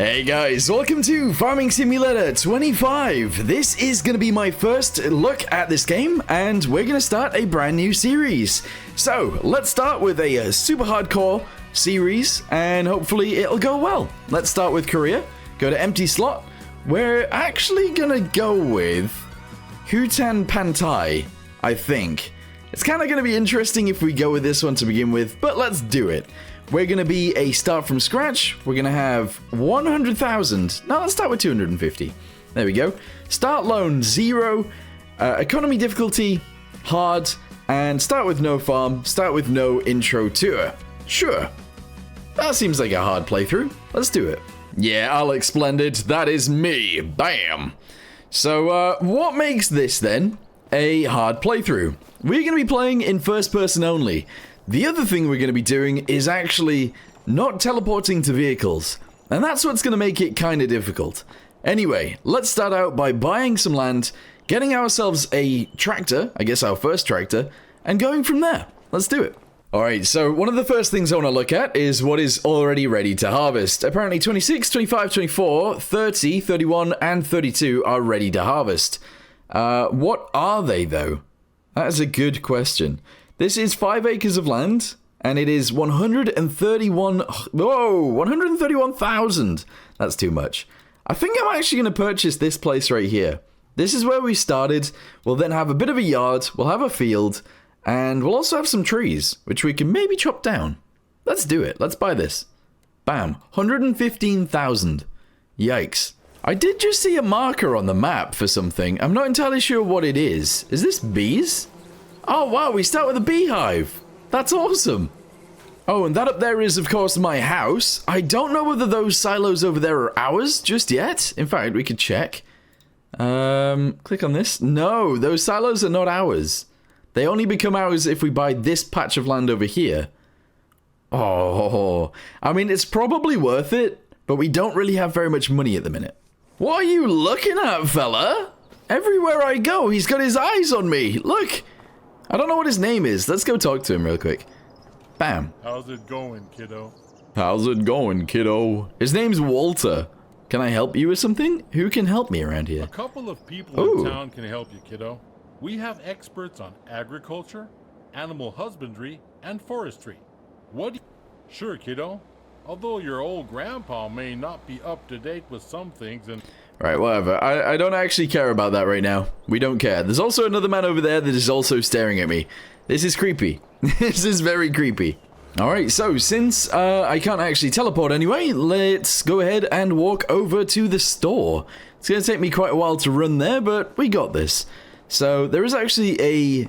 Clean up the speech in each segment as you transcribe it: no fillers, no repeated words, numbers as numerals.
Hey guys, welcome to Farming Simulator 25. This is going to be my first look at this game, and we're going to start a brand new series. So, let's start with a super hardcore series, and hopefully it'll go well. Let's start with Korea, go to empty slot. We're actually going to go with Hutan Pantai, I think. It's kind of going to be interesting if we go with this one to begin with, but let's do it. We're going to be a start from scratch. We're going to have 100,000. No, let's start with 250. There we go. Start loan 0. Economy difficulty hard. And start with no farm. Start with no intro tour. Sure. That seems like a hard playthrough. Let's do it. Yeah, Alex Splendid. That is me. Bam. So, what makes this then a hard playthrough? We're going to be playing in first person only. The other thing we're going to be doing is actually not teleporting to vehicles, and that's what's going to make it kind of difficult. Anyway, let's start out by buying some land, getting ourselves a tractor, I guess our first tractor, and going from there. Let's do it. Alright, so one of the first things I want to look at is what is already ready to harvest. Apparently 26, 25, 24, 30, 31, and 32 are ready to harvest. What are they though? That is a good question. This is 5 acres of land, and it is 131,000. That's too much. I think I'm actually going to purchase this place right here. This is where we started. We'll then have a bit of a yard, we'll have a field, and we'll also have some trees, which we can maybe chop down. Let's do it. Let's buy this. Bam. 115,000. Yikes. I did just see a marker on the map for something. I'm not entirely sure what it is. Is this bees? Oh wow, we start with a beehive. That's awesome. Oh, and that up there is, of course, my house. I don't know whether those silos over there are ours just yet. In fact, we could check. Click on this. No, those silos are not ours. They only become ours if we buy this patch of land over here. Oh, I mean, it's probably worth it, but we don't really have very much money at the minute. What are you looking at, fella? Everywhere I go, he's got his eyes on me. Look. I don't know what his name is. Let's go talk to him real quick. Bam. How's it going, kiddo? How's it going, kiddo? His name's Walter. Can I help you with something? Who can help me around here? A couple of people in town can help you, kiddo. We have experts on agriculture, animal husbandry, and forestry. What? Sure, kiddo. Although your old grandpa may not be up to date with some things and... Right, whatever. I don't actually care about that right now. We don't care. There's also another man over there that is also staring at me. This is creepy. This is very creepy. Alright, so since I can't actually teleport anyway, let's go ahead and walk over to the store. It's going to take me quite a while to run there, but we got this. So there is actually a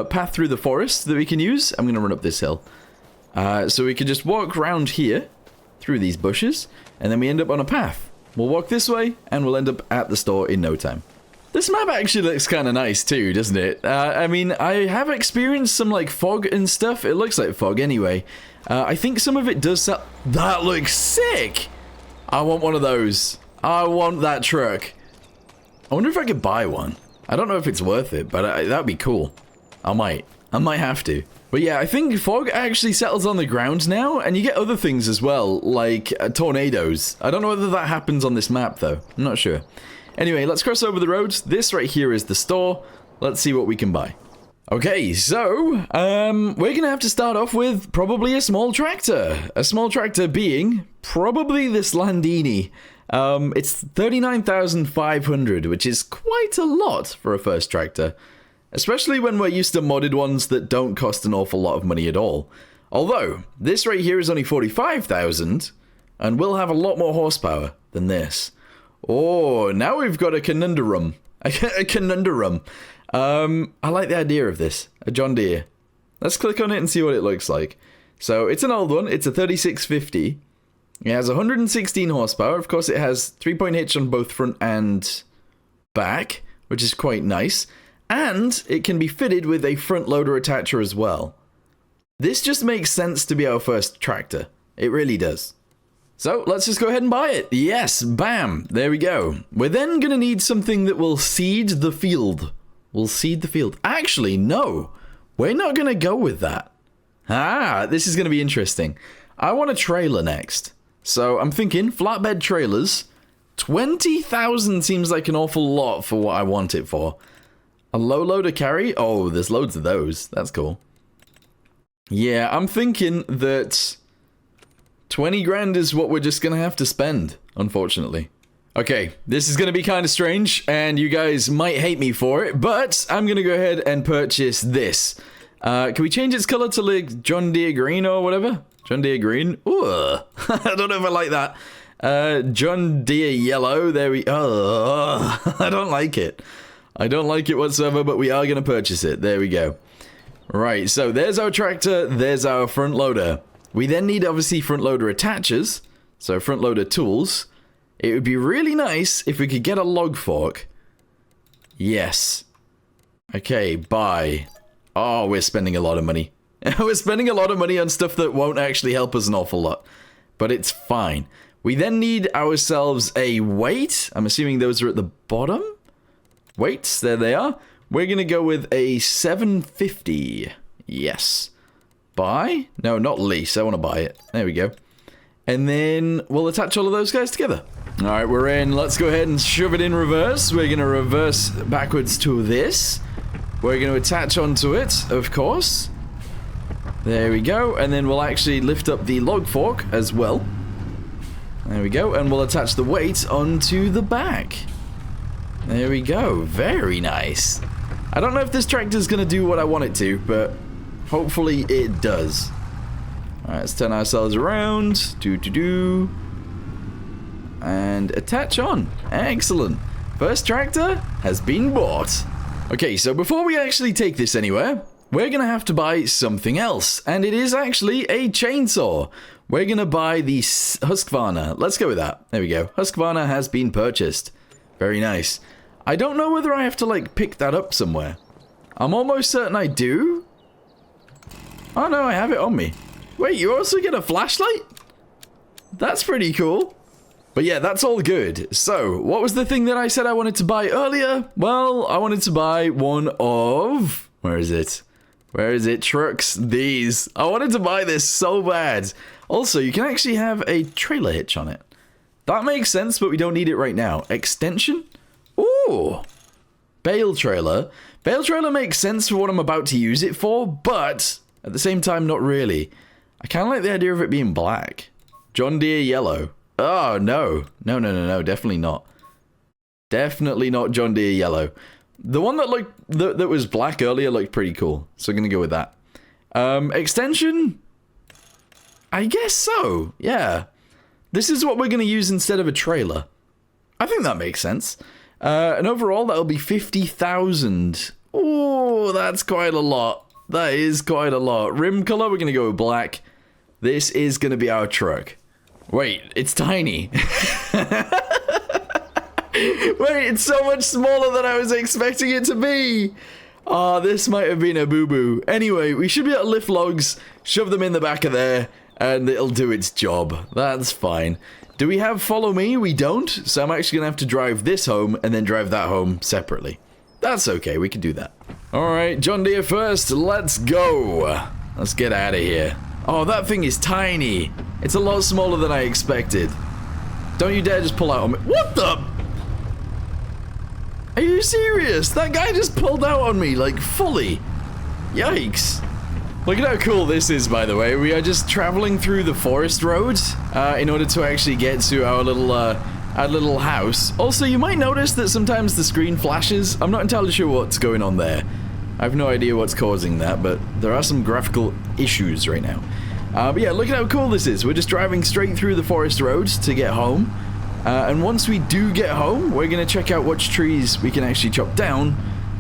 path through the forest that we can use. I'm going to run up this hill. So we can just walk around here through these bushes, and then we end up on a path. We'll walk this way, and we'll end up at the store in no time. This map actually looks kind of nice too, doesn't it? I mean, I have experienced some, like, fog and stuff. It looks like fog anyway. I think some of it does... That looks sick! I want one of those. I want that truck. I wonder if I could buy one. I don't know if it's worth it, but that'd be cool. I might have to. But yeah, I think fog actually settles on the ground now, and you get other things as well, like tornadoes. I don't know whether that happens on this map, though. I'm not sure. Anyway, let's cross over the road. This right here is the store. Let's see what we can buy. Okay, so, we're gonna have to start off with probably a small tractor. A small tractor being probably this Landini. It's 39,500, which is quite a lot for a first tractor. Especially when we're used to modded ones that don't cost an awful lot of money at all. Although, this right here is only 45,000, and will have a lot more horsepower than this. Oh, now we've got a conundrum. A conundrum. I like the idea of this. A John Deere. Let's click on it and see what it looks like. So, it's an old one. It's a 3650. It has 116 horsepower. Of course, it has 3-point hitch on both front and back, which is quite nice. And it can be fitted with a front loader attacher as well. This just makes sense to be our first tractor. It really does. So let's just go ahead and buy it. Yes, bam, there we go. We're then going to need something that will seed the field. We'll seed the field. Actually, no. We're not going to go with that. This is going to be interesting. I want a trailer next. So I'm thinking flatbed trailers. 20,000 seems like an awful lot for what I want it for. A low loader carry? Oh, there's loads of those. That's cool. Yeah, I'm thinking that 20 grand is what we're just gonna have to spend, unfortunately. Okay, this is gonna be kind of strange, and you guys might hate me for it, but I'm gonna go ahead and purchase this. Can we change its color to like John Deere green or whatever? John Deere green? Ooh, I don't know if I like that. John Deere yellow, there we... I don't like it. I don't like it whatsoever, but we are gonna purchase it. There we go. Right, so there's our tractor, there's our front loader. We then need, obviously, front loader attachers, so front loader tools. It would be really nice if we could get a log fork. Yes. Okay, buy. Oh, we're spending a lot of money. We're spending a lot of money on stuff that won't actually help us an awful lot. But it's fine. We then need ourselves a weight. I'm assuming those are at the bottom. Weights, there they are. We're going to go with a 750. Yes. Buy? No, not lease. I want to buy it. There we go. And then we'll attach all of those guys together. All right, we're in. Let's go ahead and shove it in reverse. We're going to reverse backwards to this. We're going to attach onto it, of course. There we go. And then we'll actually lift up the log fork as well. There we go. And we'll attach the weight onto the back. There we go. Very nice. I don't know if this tractor's going to do what I want it to, but hopefully it does. Alright, let's turn ourselves around. And attach on. Excellent. First tractor has been bought. Okay, so before we actually take this anywhere, we're going to have to buy something else. And it is actually a chainsaw. We're going to buy the Husqvarna. Let's go with that. There we go. Husqvarna has been purchased. Very nice. I don't know whether I have to, like, pick that up somewhere. I'm almost certain I do. Oh, no, I have it on me. Wait, you also get a flashlight? That's pretty cool. But yeah, that's all good. So, what was the thing that I said I wanted to buy earlier? Well, I wanted to buy one of... Where is it? Where is it? Trucks. These. I wanted to buy this so bad. Also, you can actually have a trailer hitch on it. That makes sense, but we don't need it right now. Extension? Ooh. Bale trailer. Bale trailer makes sense for what I'm about to use it for, but at the same time, not really. I kind of like the idea of it being black. John Deere yellow. Oh, no. No. Definitely not. Definitely not John Deere yellow. The one that looked that was black earlier looked pretty cool, so I'm going to go with that. Extension? I guess so. Yeah. This is what we're going to use instead of a trailer. I think that makes sense. And overall, that'll be 50,000. Oh, that's quite a lot. That is quite a lot. Rim color, we're going to go with black. This is going to be our truck. Wait, it's tiny. Wait, it's so much smaller than I was expecting it to be. Oh, this might have been a boo-boo. Anyway, we should be able to lift logs, shove them in the back of there, and it'll do its job. That's fine. Do we have follow me? We don't. So I'm actually going to have to drive this home and then drive that home separately. That's okay. We can do that. All right, John Deere first. Let's go. Let's get out of here. Oh, that thing is tiny. It's a lot smaller than I expected. Don't you dare just pull out on me. What the? Are you serious? That guy just pulled out on me, like, fully. Yikes. Look at how cool this is, by the way. We are just traveling through the forest roads in order to actually get to our little house. Also, you might notice that sometimes the screen flashes. I'm not entirely sure what's going on there. I have no idea what's causing that, but there are some graphical issues right now. But yeah, look at how cool this is. We're just driving straight through the forest roads to get home. And once we do get home, we're going to check out which trees we can actually chop down.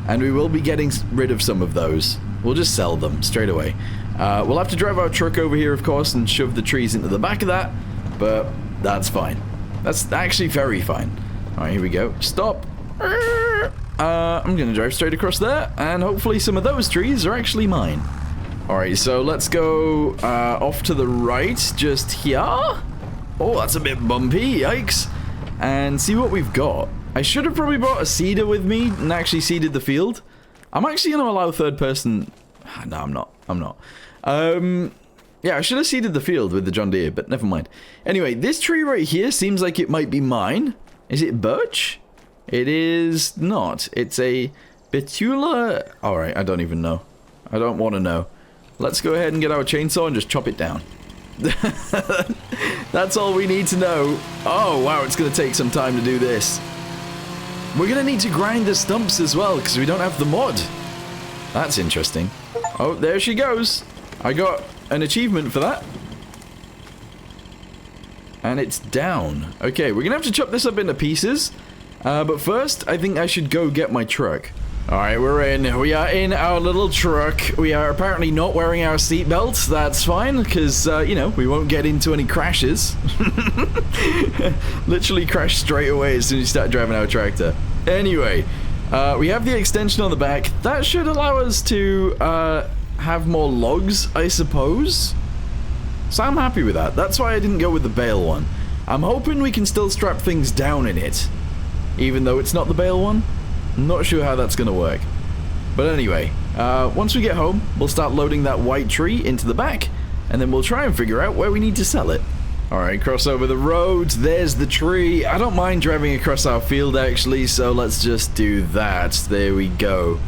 And we will be getting rid of some of those. We'll just sell them straight away. We'll have to drive our truck over here, of course, and shove the trees into the back of that. But that's fine. That's actually very fine. All right, here we go. Stop. I'm going to drive straight across there. And hopefully some of those trees are actually mine. All right, so let's go off to the right just here. Oh, that's a bit bumpy. Yikes. And see what we've got. I should have probably brought a seeder with me and actually seeded the field. I'm actually going to allow third person... No, I'm not. Yeah, I should have seeded the field with the John Deere, but never mind. Anyway, this tree right here seems like it might be mine. Is it birch? It is not. It's a betula. Alright, I don't even know. I don't want to know. Let's go ahead and get our chainsaw and just chop it down. That's all we need to know. Oh, wow, it's going to take some time to do this. We're going to need to grind the stumps as well, because we don't have the mod. That's interesting. Oh, there she goes. I got an achievement for that. And it's down. Okay, we're going to have to chop this up into pieces. But first, I think I should go get my truck. Alright, we're in. We are in our little truck. We are apparently not wearing our seatbelts. That's fine, because, you know, we won't get into any crashes. Literally crash straight away as soon as you start driving our tractor. Anyway, we have the extension on the back. That should allow us to have more logs, I suppose. So I'm happy with that. That's why I didn't go with the bale one. I'm hoping we can still strap things down in it, even though it's not the bale one. I'm not sure how that's going to work. But anyway, once we get home, we'll start loading that white tree into the back, and then we'll try and figure out where we need to sell it. Alright, cross over the road. There's the tree. I don't mind driving across our field, actually, so let's just do that. There we go.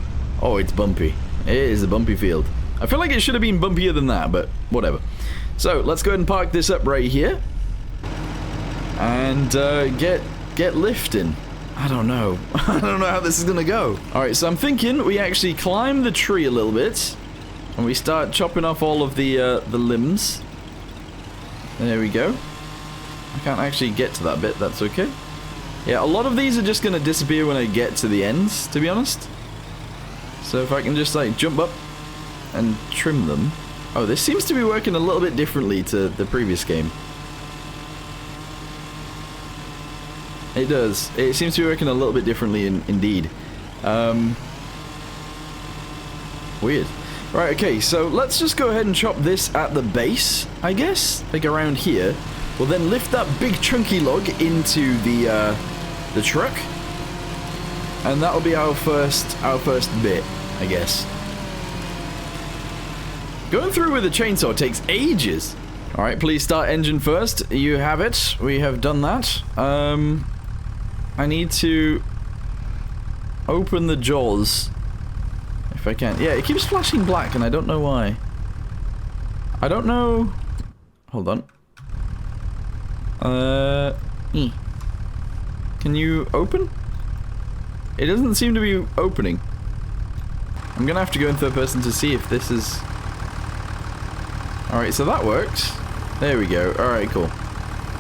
Oh, it's bumpy. It is a bumpy field. I feel like it should have been bumpier than that, but whatever. So, let's go ahead and park this up right here. And get lifting. I don't know. I don't know how this is gonna go. Alright, so I'm thinking we actually climb the tree a little bit. And we start chopping off all of the limbs. There we go. I can't actually get to that bit, that's okay. Yeah, a lot of these are just gonna disappear when I get to the ends, to be honest. So if I can just, like, jump up and trim them. Oh, this seems to be working a little bit differently to the previous game. It does. It seems to be working a little bit differently indeed. Weird. Right, okay, so let's just go ahead and chop this at the base, I guess, like around here. We'll then lift that big chunky log into the truck, and that'll be our first bit, I guess. Going through with a chainsaw takes ages. All right, please start engine first. You have it. We have done that. I need to open the jaws. If I can. Yeah, it keeps flashing black and I don't know why. I don't know. Hold on. Can you open? It doesn't seem to be opening. I'm gonna have to go in third person to see if this is... Alright, so that works. There we go. Alright, cool.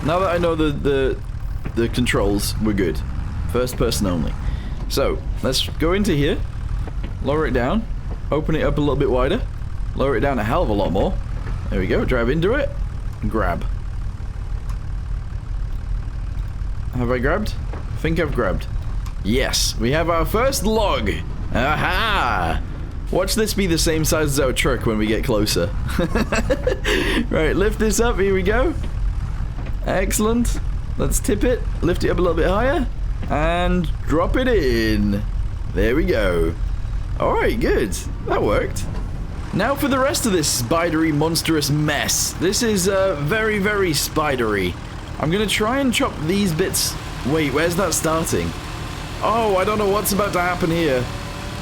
Now that I know the controls, we're good. First person only. So, let's go into here. Lower it down. Open it up a little bit wider. Lower it down a hell of a lot more. There we go. Drive into it. And grab. Have I grabbed? I think I've grabbed. Yes, we have our first log. Aha! Watch this be the same size as our truck when we get closer. Right, lift this up. Here we go. Excellent. Let's tip it. Lift it up a little bit higher. And drop it in. There we go. Alright, good. That worked. Now for the rest of this spidery, monstrous mess. This is very, very spidery. I'm going to try and chop these bits. Wait, where's that starting? Oh, I don't know what's about to happen here.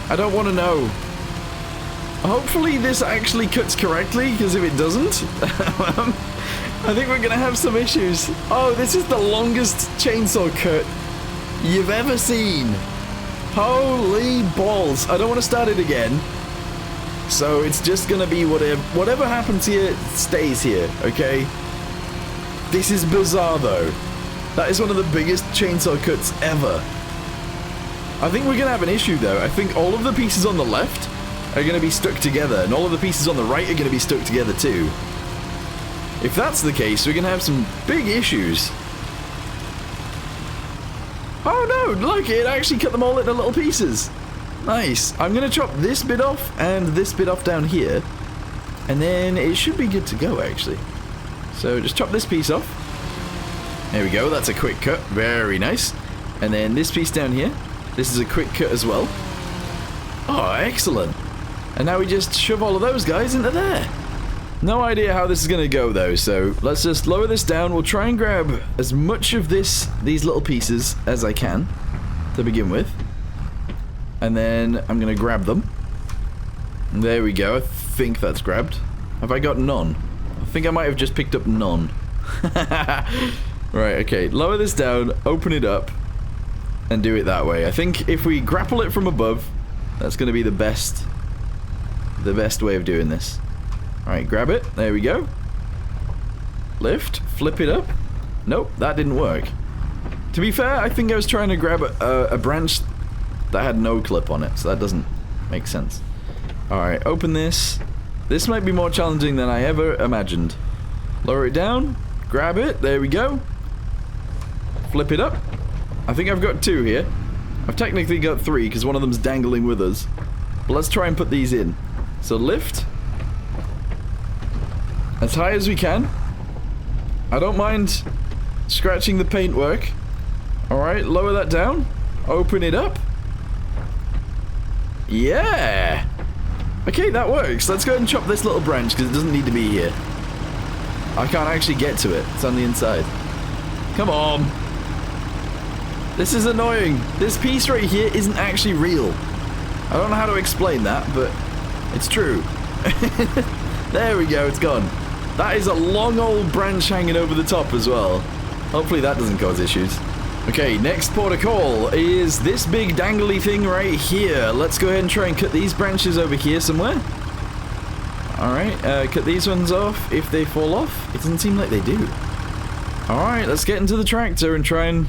I don't want to know. Hopefully this actually cuts correctly, because if it doesn't, I think we're going to have some issues. Oh, this is the longest chainsaw cut you've ever seen. Holy balls. I don't want to start it again. So it's just going to be whatever happens here stays here, okay? This is bizarre though. That is one of the biggest chainsaw cuts ever. I think we're going to have an issue though. I think all of the pieces on the left are going to be stuck together, and all of the pieces on the right are going to be stuck together too. If that's the case, we're going to have some big issues. Oh no, look, it actually cut them all into little pieces. Nice. I'm going to chop this bit off and this bit off down here, and then it should be good to go actually. So just chop this piece off. There we go, that's a quick cut. Very nice. And then this piece down here. This is a quick cut as well. Oh, excellent. And now we just shove all of those guys into there. No idea how this is going to go, though, so let's just lower this down. We'll try and grab as much of these little pieces as I can to begin with. And then I'm going to grab them. There we go. I think that's grabbed. Have I got none? I think I might have just picked up none. Right, okay. Lower this down, open it up, and do it that way. I think if we grapple it from above, that's going to be the best way of doing this. Alright, grab it. There we go. Lift. Flip it up. Nope, that didn't work. To be fair, I think I was trying to grab a branch that had no clip on it, so that doesn't make sense. Alright, open this. This might be more challenging than I ever imagined. Lower it down. Grab it. There we go. Flip it up. I think I've got 2 here. I've technically got 3 because one of them's dangling with us. But let's try and put these in. So lift. As high as we can. I don't mind scratching the paintwork. Alright, lower that down. Open it up. Yeah! Okay, that works. Let's go ahead and chop this little branch because it doesn't need to be here. I can't actually get to it. It's on the inside. Come on. This is annoying. This piece right here isn't actually real. I don't know how to explain that, but it's true. There we go, it's gone. That is a long old branch hanging over the top as well. Hopefully that doesn't cause issues. Okay, next port of call is this big dangly thing right here. Let's go ahead and try and cut these branches over here somewhere. Alright, cut these ones off if they fall off. It doesn't seem like they do. Alright, let's get into the tractor and try and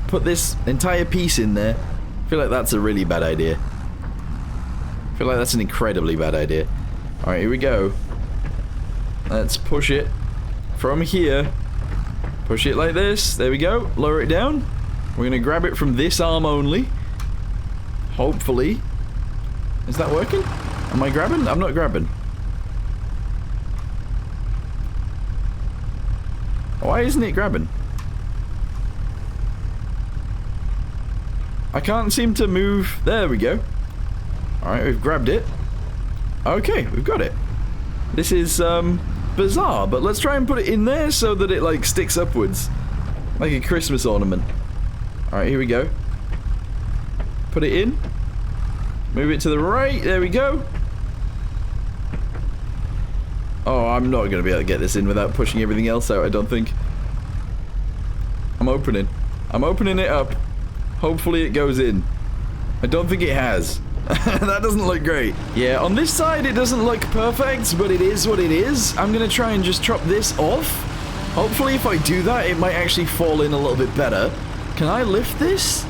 put this entire piece in there. I feel like that's a really bad idea. I feel like that's an incredibly bad idea. Alright, here we go. Let's push it from here. Push it like this. There we go. Lower it down. We're going to grab it from this arm only. Hopefully. Is that working? Am I grabbing? I'm not grabbing. Why isn't it grabbing? I can't seem to move. There we go. Alright, we've grabbed it. Okay, we've got it. This is, bizarre, but let's try and put it in there so that it, like, sticks upwards. Like a Christmas ornament. Alright, here we go. Put it in. Move it to the right. There we go. Oh, I'm not going to be able to get this in without pushing everything else out, I don't think. I'm opening it up. Hopefully it goes in. I don't think it has. That doesn't look great. Yeah, on this side it doesn't look perfect, but it is what it is. I'm going to try and just chop this off. Hopefully if I do that, it might actually fall in a little bit better. Can I lift this?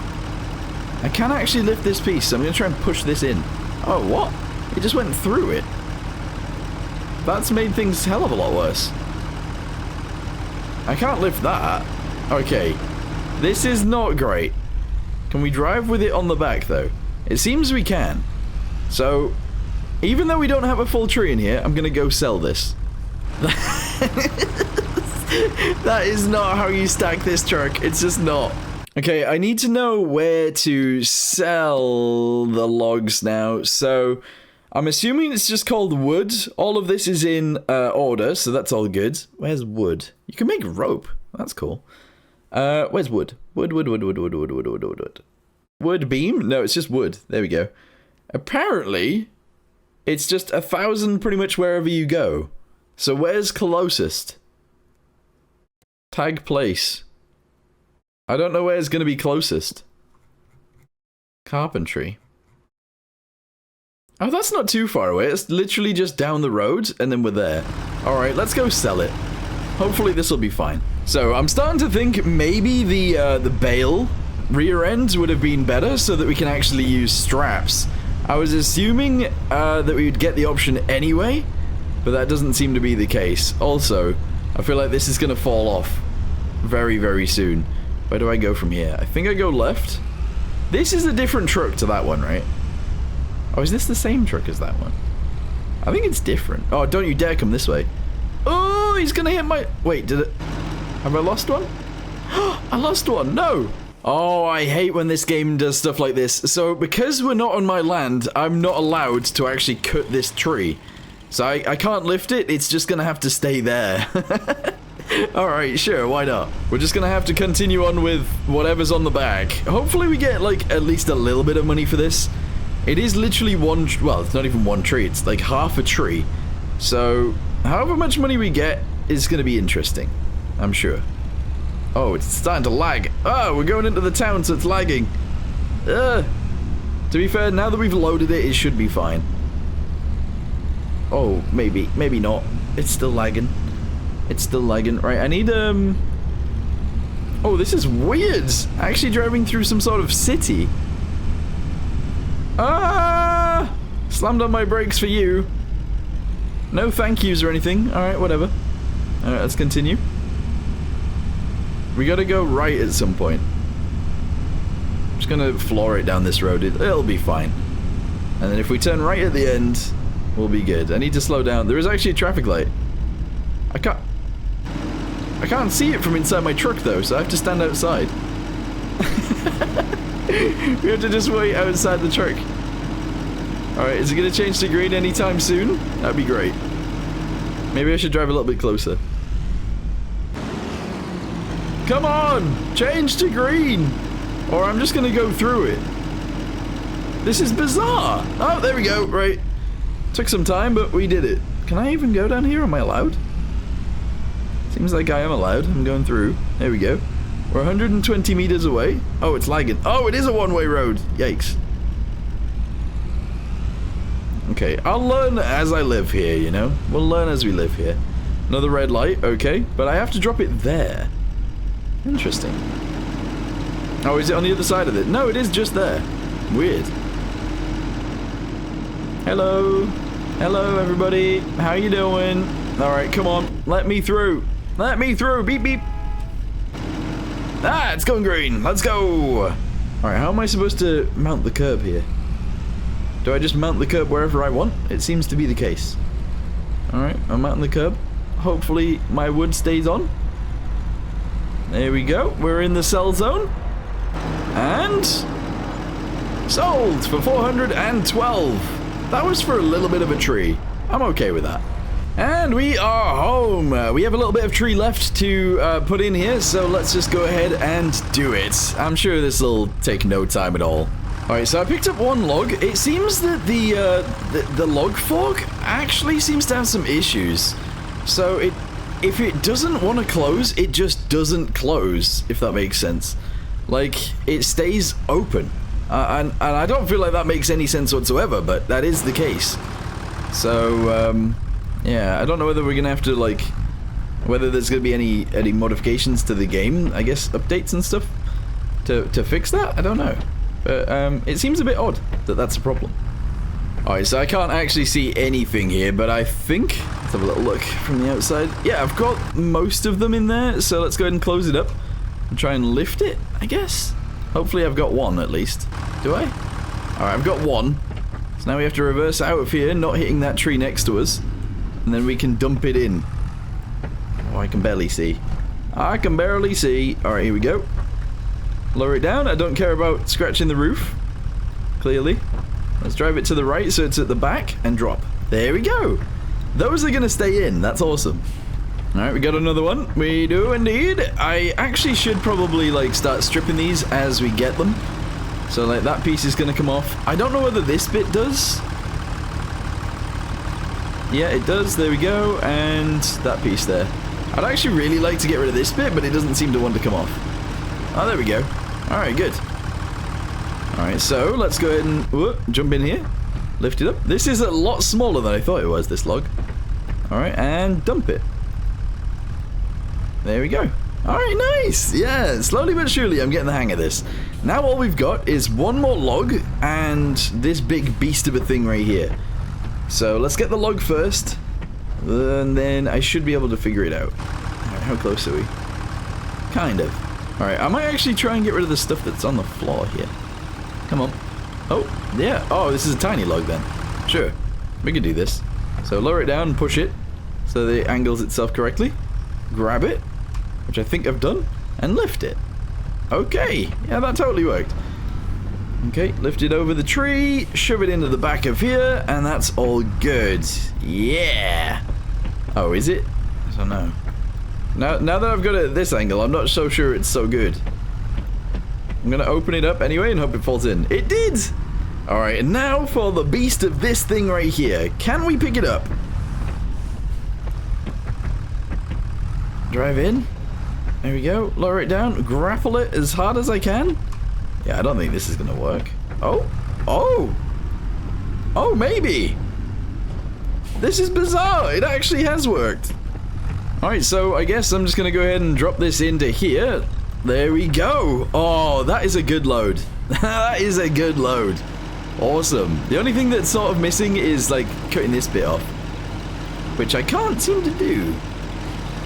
I can actually lift this piece, so I'm going to try and push this in. Oh, what? It just went through it. That's made things a hell of a lot worse. I can't lift that. Okay. This is not great. Can we drive with it on the back, though? It seems we can. So, even though we don't have a full tree in here, I'm going to go sell this. That is not how you stack this truck. It's just not. Okay, I need to know where to sell the logs now. So, I'm assuming it's just called wood. All of this is in order, so that's all good. Where's wood? You can make rope. That's cool. Where's wood? Wood. Wood beam? No, it's just wood. There we go. Apparently, it's just 1,000 pretty much wherever you go. So where's closest? Tag place. I don't know where's going to be closest. Carpentry. Oh, that's not too far away. It's literally just down the road, and then we're there. Alright, let's go sell it. Hopefully this will be fine. So, I'm starting to think maybe the bale rear end would have been better so that we can actually use straps. I was assuming that we would get the option anyway, but that doesn't seem to be the case. Also, I feel like this is going to fall off very, very soon. Where do I go from here? I think I go left. This is a different truck to that one, right? Oh, is this the same truck as that one? I think it's different. Oh, don't you dare come this way. Oh, he's going to hit my... Wait, did it... Have I lost one? I lost one, no! Oh, I hate when this game does stuff like this. So, because we're not on my land, I'm not allowed to actually cut this tree. So I can't lift it, it's just gonna have to stay there. Alright, sure, why not? We're just gonna have to continue on with whatever's on the back. Hopefully we get, like, at least a little bit of money for this. It is literally one, well, it's not even one tree, it's like half a tree. So, however much money we get is gonna be interesting, I'm sure. Oh, it's starting to lag. Oh, we're going into the town, so it's lagging. To be fair, now that we've loaded it, it should be fine. Oh, maybe not. It's still lagging. It's still lagging. Right, I need, oh, this is weird. Actually driving through some sort of city. Ah! Slammed on my brakes for you. No thank yous or anything. Alright, whatever. Alright, let's continue. We gotta go right at some point. I'm just gonna floor it down this road. It'll be fine. And then if we turn right at the end, we'll be good. I need to slow down. There is actually a traffic light. I can't see it from inside my truck though, so I have to stand outside. We have to just wait outside the truck. Alright, is it gonna change to green anytime soon? That'd be great. Maybe I should drive a little bit closer. Come on! Change to green! Or I'm just gonna go through it. This is bizarre! Oh, there we go, right. Took some time, but we did it. Can I even go down here? Am I allowed? Seems like I am allowed. I'm going through. There we go. We're 120 meters away. Oh, it's lagging. Oh, it is a one-way road. Yikes. Okay, I'll learn as I live here, you know? We'll learn as we live here. Another red light, okay. But I have to drop it there. Interesting. Oh, is it on the other side of it? No, it is just there. Weird. Hello. Hello, everybody. How you doing? Alright, come on. Let me through. Let me through. Beep, beep. Ah, it's going green. Let's go. Alright, how am I supposed to mount the curb here? Do I just mount the curb wherever I want? It seems to be the case. Alright, I'm mounting the curb. Hopefully my wood stays on. There we go. We're in the sell zone. And sold for 412. That was for a little bit of a tree. I'm okay with that. And we are home. We have a little bit of tree left to put in here, so let's just go ahead and do it. I'm sure this will take no time at all. Alright, so I picked up one log. It seems that the log fork actually seems to have some issues. So if it doesn't want to close, it just doesn't close, if that makes sense. Like, it stays open. And I don't feel like that makes any sense whatsoever, but that is the case. So, yeah, I don't know whether we're gonna have to, like, whether there's gonna be any modifications to the game, I guess, updates and stuff, to fix that? I don't know. But, it seems a bit odd that that's a problem. Alright, so I can't actually see anything here, but I think, let's have a little look from the outside. Yeah, I've got most of them in there, so let's go ahead and close it up and try and lift it, I guess. Hopefully I've got one, at least. Do I? Alright, I've got one. So now we have to reverse out of here, not hitting that tree next to us. And then we can dump it in. Oh, I can barely see. I can barely see. Alright, here we go. Lower it down. I don't care about scratching the roof. Clearly. Let's drive it to the right so it's at the back and drop. There we go. Those are going to stay in. That's awesome. Alright, we got another one. We do indeed. I actually should probably, like, start stripping these as we get them. So, like, that piece is going to come off. I don't know whether this bit does. Yeah, it does. There we go. And that piece there. I'd actually really like to get rid of this bit, but it doesn't seem to want to come off. Oh, there we go. Alright, good. Alright, so let's go ahead and jump in here. Lift it up. This is a lot smaller than I thought it was, this log. Alright, and dump it. There we go. Alright, nice. Yeah, slowly but surely I'm getting the hang of this. Now all we've got is one more log and this big beast of a thing right here. So let's get the log first, and then I should be able to figure it out. Alright, how close are we? Kind of. Alright, I might actually try and get rid of the stuff that's on the floor here. Come on. Oh, yeah. Oh, this is a tiny log then. Sure. We can do this. So lower it down and push it so that it angles itself correctly. Grab it, which I think I've done, and lift it. Okay. Yeah, that totally worked. Okay, lift it over the tree, shove it into the back of here, and that's all good. Yeah. Oh, is it? I don't know. Now that I've got it at this angle, I'm not so sure it's so good. I'm gonna open it up anyway and hope it falls in. It did! Alright, and now for the beast of this thing right here. Can we pick it up? Drive in. There we go. Lower it down. Grapple it as hard as I can. Yeah, I don't think this is gonna work. Oh! Oh! Oh, maybe! This is bizarre! It actually has worked! Alright, so I guess I'm just gonna go ahead and drop this into here. There we go! Oh, that is a good load. That is a good load. Awesome. The only thing that's sort of missing is, like, cutting this bit off. Which I can't seem to do.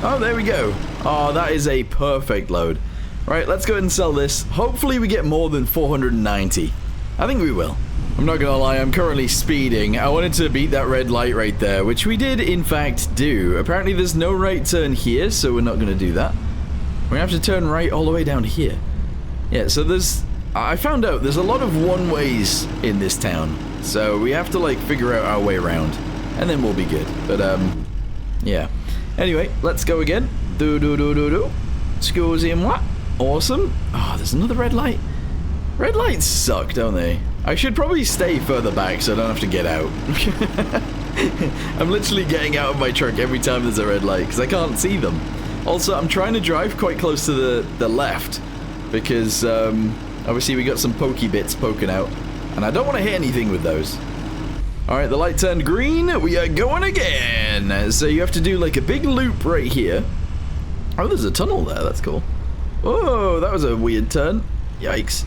Oh, there we go. Oh, that is a perfect load. Right, let's go ahead and sell this. Hopefully we get more than 490. I think we will. I'm not gonna lie, I'm currently speeding. I wanted to beat that red light right there, which we did in fact do. Apparently there's no right turn here, so we're not gonna do that. We're gonna have to turn right all the way down here. Yeah, so I found out there's a lot of one-ways in this town. So we have to, like, figure out our way around. And then we'll be good. But, yeah. Anyway, let's go again. Do. Excusez-moi. Awesome. Oh, there's another red light. Red lights suck, don't they? I should probably stay further back so I don't have to get out. I'm literally getting out of my truck every time there's a red light because I can't see them. Also, I'm trying to drive quite close to the left because obviously we got some pokey bits poking out and I don't want to hit anything with those. Alright, the light turned green. We are going again. So you have to do like a big loop right here. Oh, there's a tunnel there. That's cool. Oh, that was a weird turn. Yikes.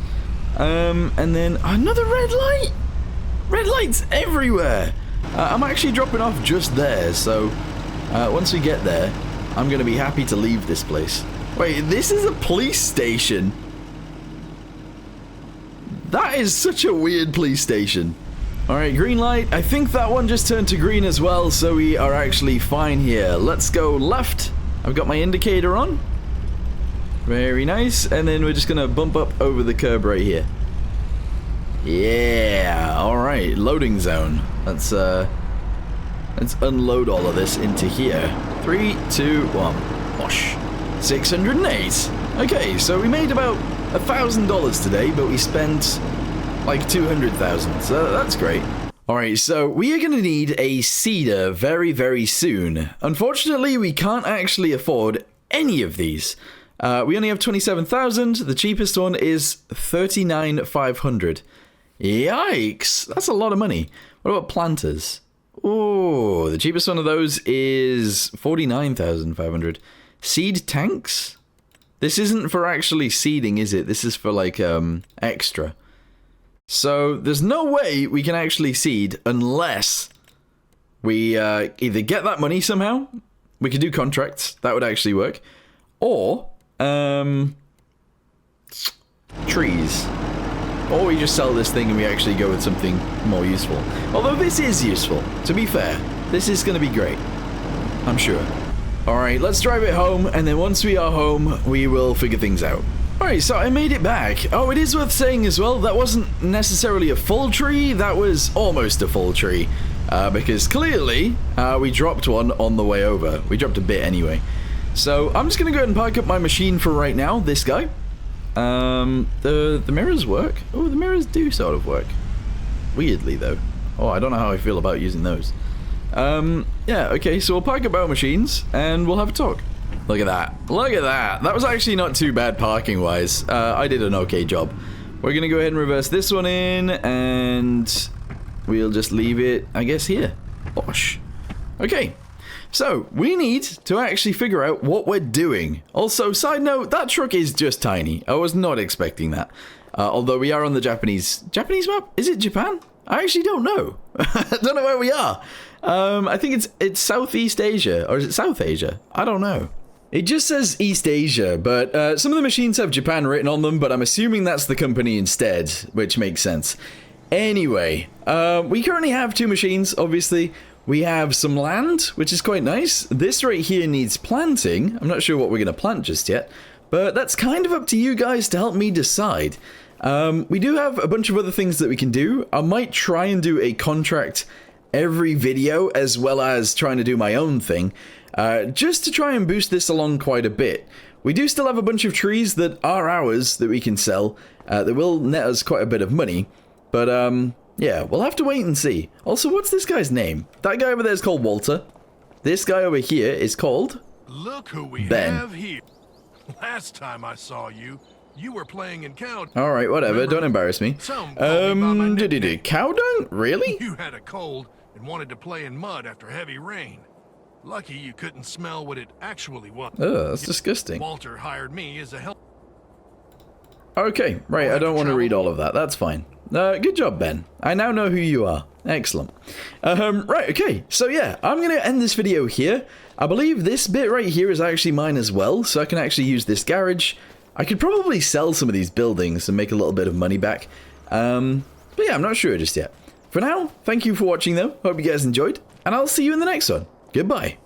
And then another red light. Red lights everywhere. I'm actually dropping off just there. So once we get there, I'm going to be happy to leave this place. Wait, this is a police station. That is such a weird police station. Alright, green light. I think that one just turned to green as well, so we are actually fine here. Let's go left. I've got my indicator on. Very nice. And then we're just going to bump up over the curb right here. Yeah. Alright, loading zone. Let's unload all of this into here. 3, 2, 1. Wash. 608. Okay, so we made about $1,000 today, but we spent like 200,000, so that's great. Alright, so we are going to need a seeder very, very soon. Unfortunately, we can't actually afford any of these. We only have 27,000. The cheapest one is 39,500. Yikes, that's a lot of money. What about planters? Oh, the cheapest one of those is 49,500. Seed tanks? This isn't for actually seeding, is it? This is for like extra. So there's no way we can actually seed unless we either get that money somehow. We could do contracts. That would actually work. Or trees. Or we just sell this thing and we actually go with something more useful. Although this is useful, to be fair. This is going to be great. I'm sure. Alright, let's drive it home, and then once we are home, we will figure things out. Alright, so I made it back. Oh, it is worth saying as well, that wasn't necessarily a full tree, that was almost a full tree. Because clearly, we dropped one on the way over. We dropped a bit anyway. So, I'm just going to go ahead and park up my machine for right now, this guy. The mirrors work? Oh, the mirrors do sort of work. Weirdly, though. Oh, I don't know how I feel about using those. Yeah, okay, so we'll park up our machines, and we'll have a talk. Look at that. Look at that. That was actually not too bad parking-wise. I did an okay job. We're gonna go ahead and reverse this one in, and we'll just leave it, I guess, here. Bosh. Okay. So, we need to actually figure out what we're doing. Also, side note, that truck is just tiny. I was not expecting that. Although we are on the Japanese map? Is it Japan? I actually don't know. I don't know where we are. I think it's Southeast Asia, or is it South Asia? I don't know. It just says East Asia, but some of the machines have Japan written on them, but I'm assuming that's the company instead, which makes sense. Anyway, we currently have 2 machines, obviously. We have some land, which is quite nice. This right here needs planting. I'm not sure what we're going to plant just yet, but that's kind of up to you guys to help me decide. We do have a bunch of other things that we can do. I might try and do a contract every video, as well as trying to do my own thing, just to try and boost this along quite a bit. We do still have a bunch of trees that are ours that we can sell, that will net us quite a bit of money, but yeah, we'll have to wait and see. Also, what's this guy's name? That guy over there is called Walter. This guy over here is called... Look who we Ben. have here. Last time I saw you, you were playing in cow. Alright, whatever, don't embarrass me. Some called me by my nickname. Cow dung? Really? You had a cold and wanted to play in mud after heavy rain. Lucky you couldn't smell what it actually was. Ugh, that's disgusting. Walter hired me as a help. Okay, right, I don't want to read all of that, that's fine. Good job, Ben. I now know who you are. Excellent. Right, okay, so yeah, I'm going to end this video here. I believe this bit right here is actually mine as well, so I can actually use this garage. I could probably sell some of these buildings and make a little bit of money back. But yeah, I'm not sure just yet. For now, thank you for watching though, hope you guys enjoyed, and I'll see you in the next one. Goodbye.